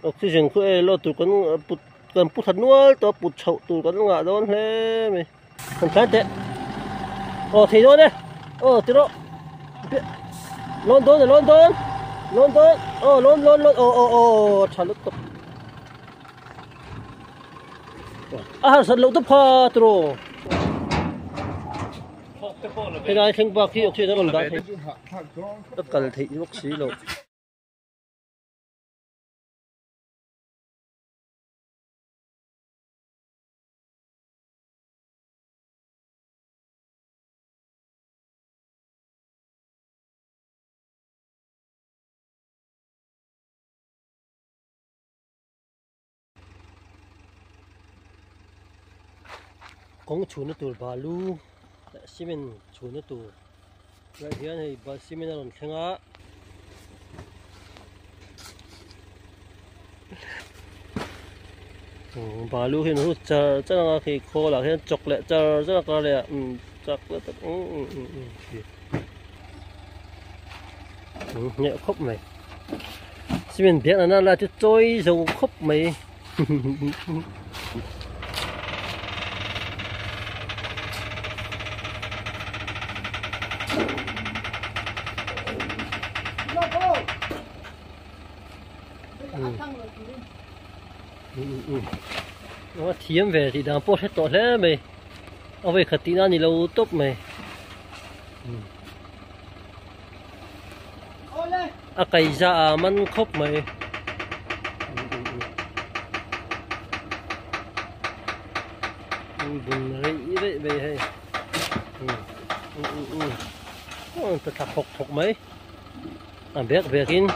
oxygen khu e lo tu kan put thật nuôi to put chậu tu kan ngã đó thế mày còn cái thế thì đó đấy thì đó London London chả lúc tập sao lâu tập pha tro cái này thành bạc khi oxy nó còn đã tất cả thị oxy lâu con chuột nó tụt bà lu xi men chuột nó tụt lại hiện này bà xi men nó còn thang á bà lu hiện nó chờ là khi khô là hiện chọc lại chờ rất là cao lại chọc lại nhẹ khóc mày xi men biết là nó là cái trôi dầu khóc mày nó thiếm về thì đang post hết tội thế mày ông về khát tí nào thì lâu tốt mày cái da man khóc mày bùn rỉ đấy về hay thật thật học mấy biết về kín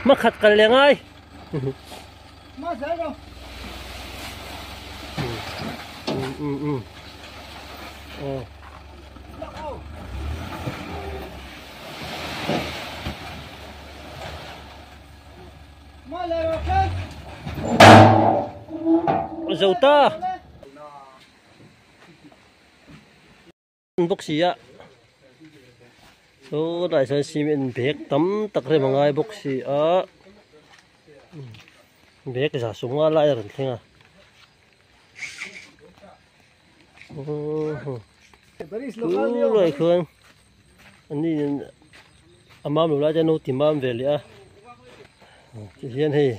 mà khát cần liền ai mà dễ rồi dầu ta bốc xì ạ số đại sơn xi men biết tắm tắc thêm một ngày bốc xì ạ biết cái giả súng lại rồi thế à rồi khương anh đi amam lula cho nó tìm am về liền hiện thì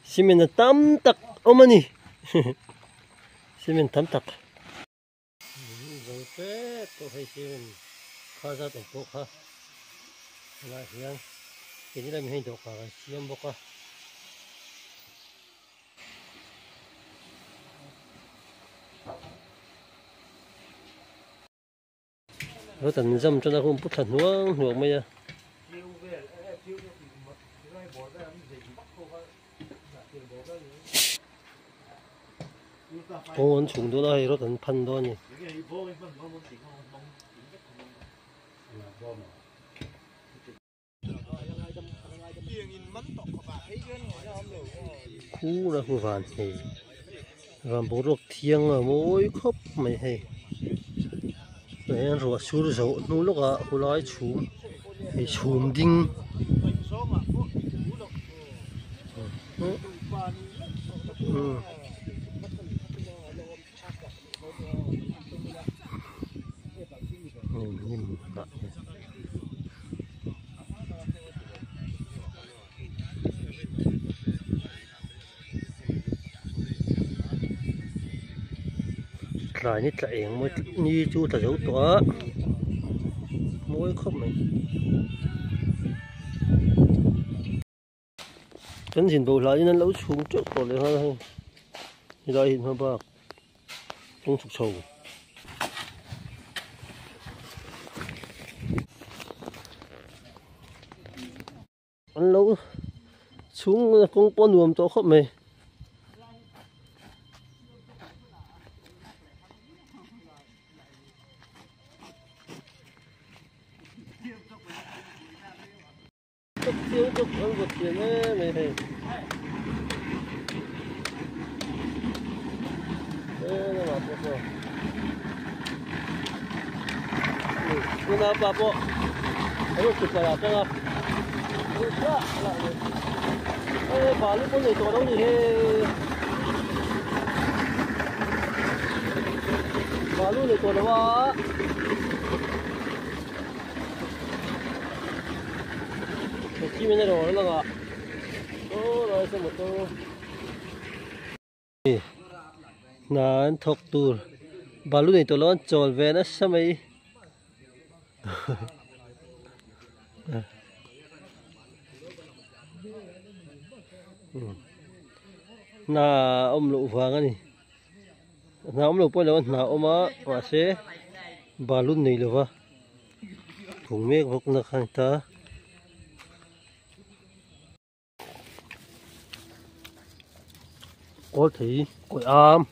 xi men tắm tắc omani xi men tắm tắc rồi thế tôi hay xi men khá ra tổng bộ ha là hiện cái này mình hay đọc cả xi men bốc ha rồi tận dâm cho nó không bút thật nuông mày à 공원 중도다 이러던 판단이 cú là khu vạn thì làm bộ ruột thiêng ở mỗi khóc mày hay để rồi xuống dầu nung lúc à khu lái chùm thì chùm đinh lại nít lại mới như chú ta giấu tỏa mỗi khóc này cái gì bầu lại nên lấu xuống trước còn lại hơn thì đây hiện hơn bạc không sụp sầu ăn lấu xuống con nuông to khóc mày tục tiêu tục ăn vượt tiền ấy mày thấy đây là bảo bộ rồi nào bảo bộ nó chụp vào cho nó ê bà lúc có người tổ đâu gì thế bà lúc người tổ đâu á chim này rồi đó là rồi xem một tô nãy thọc tur bà lúc này tổ lon tròn về nó sao mày na om lu vàng anh na om lu poi lo na oma wa se balun nei lo wa thùng mek vok na khang ta có thấy cội am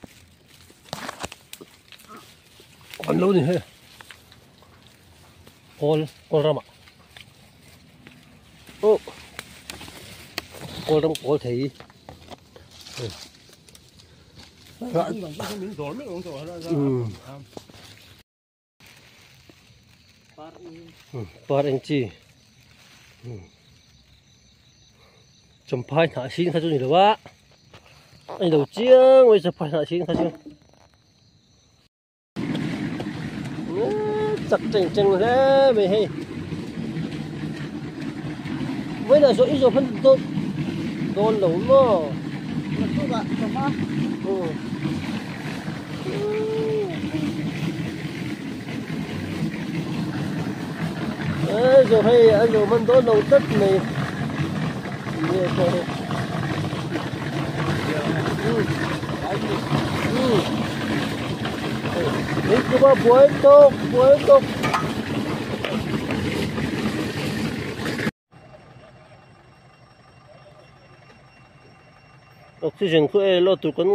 còn lâu này con rama ô con rama có thấy Parengci, chấm phai thả xin khai cho nhiều quá, anh đầu chiếng, bây giờ phai thả xin khai cho, chặt chừng chừng thế mày hay, với là số ít rồi phân đôn lẩu mà. Rồi hay anh rồi mình đón đầu tất này nè cho đây đi cứ ba buổi tốt oxygen của em lo tụi con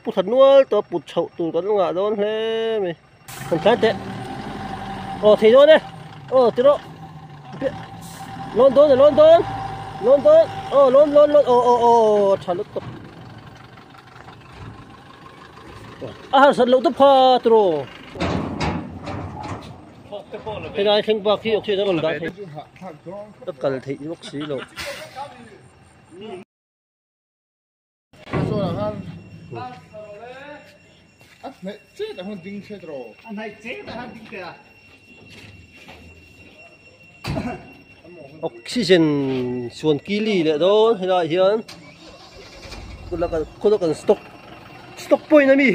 put thật nuôi tụi put chậu tụi con ngã đón thế mày còn trái tệ thì đó đấy thì đó London trả lúc tập sẵn lâu tập pha tụi thế này khen bạc khi ok nó còn đã thấy tất cả là thị bác sĩ rồi này chết là hơn đinh chết rồi anh này chết là hơn đinh kìa oxygen xuân kili lệ đó thế này hiện cô là cần stock point này mi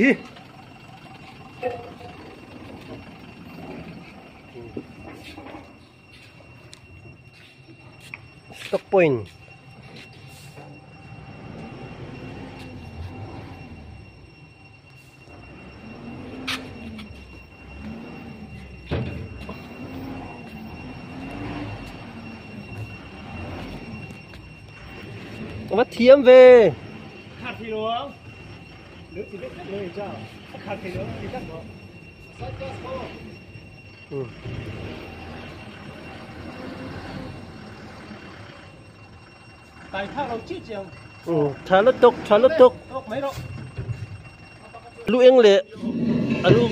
stock point bắt thiếm về khát thì đúng không? Nước thì biết lời cho khát thì nước thì chắc đó tại thao đâu chết chiều thả lót tục mấy độ lu yên lệ lu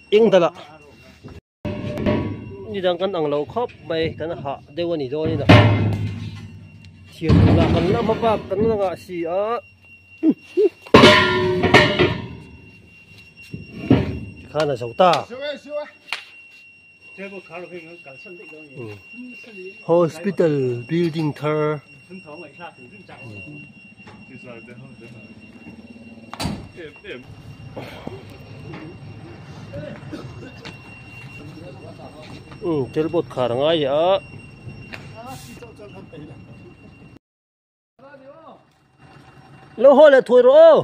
yên thật là như đang cắn ăn lẩu khóc bay cắn hạ đều anh rồi nè thiệt là cắn lắm mà cắn là ngã xì á khá là xấu ta hospital building tour chơi bột khá là ngay vậy lâu hồi là thôi rồi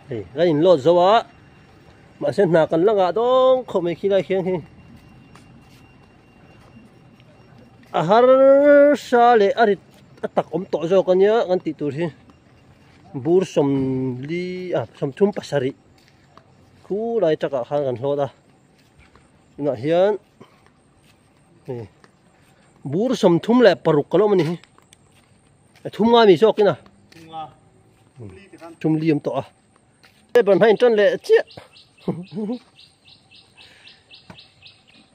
thì cái nhìn lột dấu á mà xem nào cần lăng à đó không mấy khi lại khiến thì har sa le ari atak to zo kanya kan titur hi bur som li som thum pasari khu lai taka khan kan hlo da na hian นี่บูรสมทุ่มแหละปรุกกันแล้วมันนี่ทุ่มงามีชอกกินนะ tung ly thì khăn ทุ่มเลียมต่อได้บรรให้จนแหละเจี๊ย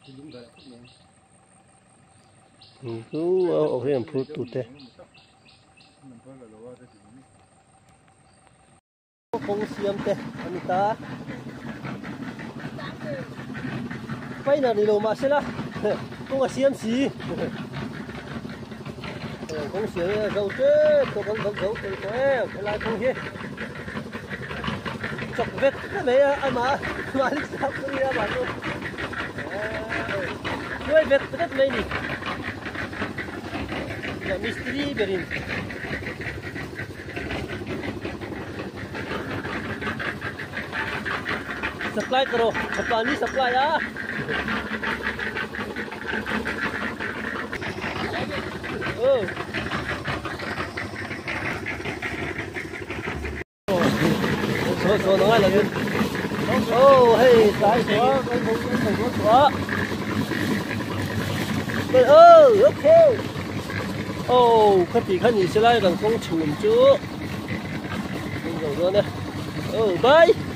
thì đúng rồi phút này กูเอาเรื่องพูดตุเตะ mình thôi là đồ ra thì คงเสียมเตะอันนี้ตาไปนาดิโลมาเสร็จละคงเสียมสีคงเสียมเราเจ้ตัวกันเราตัวเอ้เวลาคงเฮียจบเวทได้ไหมอ่ะมาลิซ่าตรงนี้มาดูด้วยเวทได้ไหมนี่ya misteri berin supply karo pani supply ya oh so nói là oh hey sai quá không quá okay oh khát thì khát gì sẽ lại gần công chuồn chứ không rồi nữa nè bye